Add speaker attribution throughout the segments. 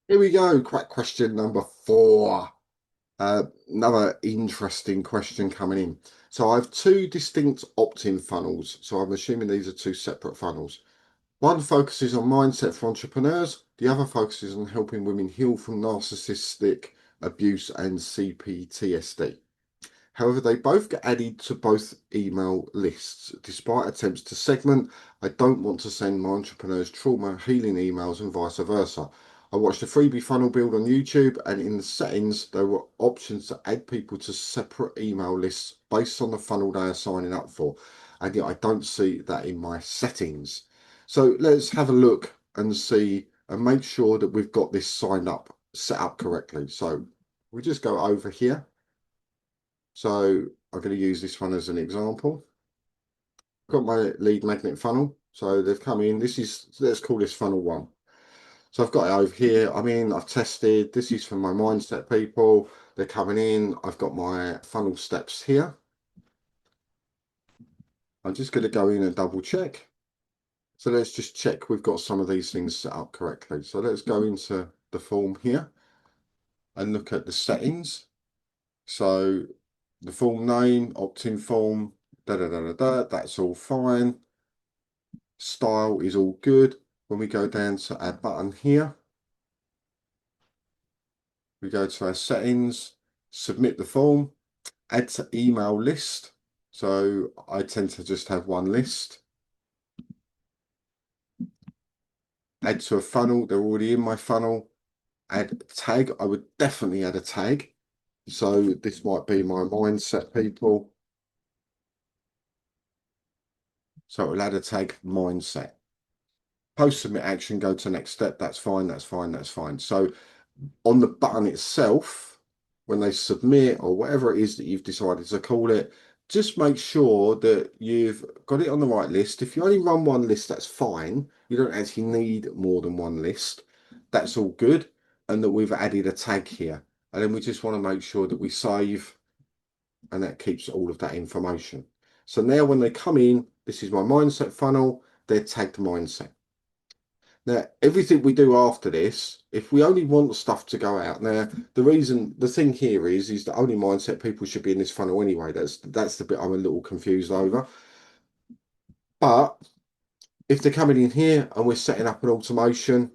Speaker 1: Here we go, Quack question number 4. Another interesting question coming in. So I have two distinct opt-in funnels. So I'm assuming these are two separate funnels. One focuses on mindset for entrepreneurs. The other focuses on helping women heal from narcissistic abuse and CPTSD. However, they both get added to both email lists. Despite attempts to segment, I don't want to send my entrepreneurs trauma healing emails and vice versa. I watched a freebie funnel build on YouTube, and in the settings, there were options to add people to separate email lists based on the funnel they are signing up for. And yet I don't see that in my settings. So let's have a look and see and make sure that we've got this signed up, set up correctly. So we just go over here. So I'm going to use this one as an example. Got my lead magnet funnel. So they've come in. This is, let's call this funnel 1. So I've got it over here. I mean, I've tested. This is for my mindset people. They're coming in. I've got my funnel steps here. I'm just going to go in and double check. So let's just check we've got some of these things set up correctly. So let's go into the form here and look at the settings. So the form name, opt-in form, that's all fine. Style is all good. When we go down to our button here, we go to our settings, submit the form, add to email list. So I tend to just have one list. Add to a funnel, they're already in my funnel. Add tag, I would definitely add a tag. So this might be my mindset people. So it will add a tag mindset. Post submit action, go to next step. That's fine, that's fine, that's fine. So on the button itself, when they submit or whatever it is that you've decided to call it, just make sure that you've got it on the right list. If you only run one list, that's fine. You don't actually need more than one list. That's all good. And that we've added a tag here. And then we just want to make sure that we save, and that keeps all of that information. So now when they come in, this is my mindset funnel, they're tagged mindset. Now, everything we do after this, if we only want stuff to go out, now the thing here is that only mindset people should be in this funnel anyway. That's the bit I'm a little confused over. But if they're coming in here and we're setting up an automation,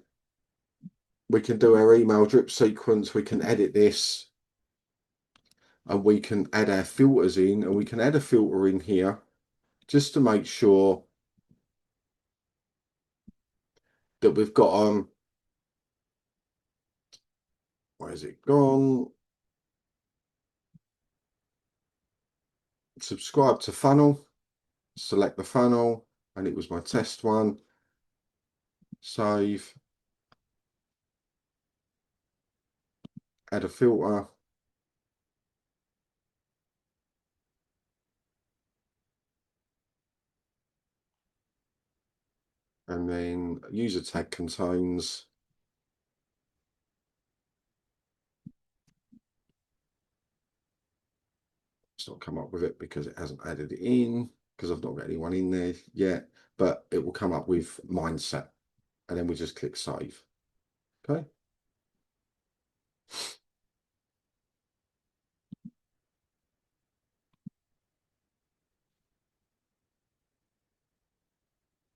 Speaker 1: we can do our email drip sequence, we can edit this, and we can add our filters in, and we can add a filter in here just to make sure that we've got where's it gone? Subscribe to funnel, select the funnel, and it was my test one. Save, add a filter, and then user tag contains. It's not come up with it because it hasn't added it in, because I've not got anyone in there yet, but it will come up with mindset, and then we just click save. Okay.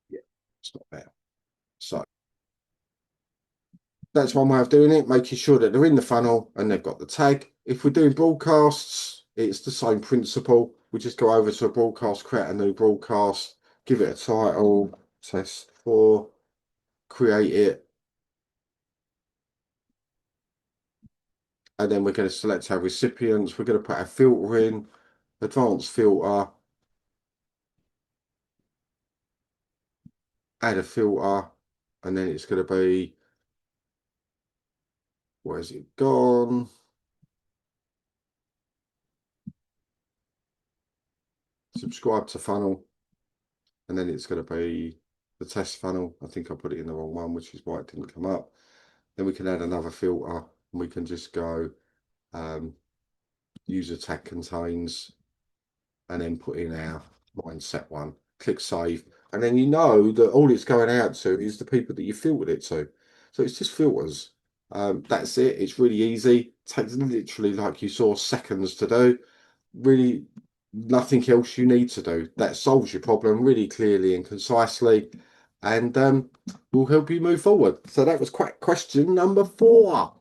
Speaker 1: Yeah, it's not there. So that's one way of doing it, making sure that they're in the funnel and they've got the tag. If we're doing broadcasts, it's the same principle. We just go over to a broadcast, create a new broadcast, give it a title, test 4, create it, and then we're going to select our recipients. We're going to put our filter in, advanced filter, add a filter, and then it's going to be, where's it gone? Subscribe to funnel, and then it's going to be the test funnel. I think I put it in the wrong one, which is why it didn't come up. Then we can add another filter, and we can just go user tag contains, and then put in our mindset one. Click save, and then you know that all it's going out to is the people that you filtered it to. So it's just filters. That's it. It's really easy. Takes literally, like you saw, seconds to do. Really, nothing else you need to do. That solves your problem really clearly and concisely, and will help you move forward. So that was question number 4.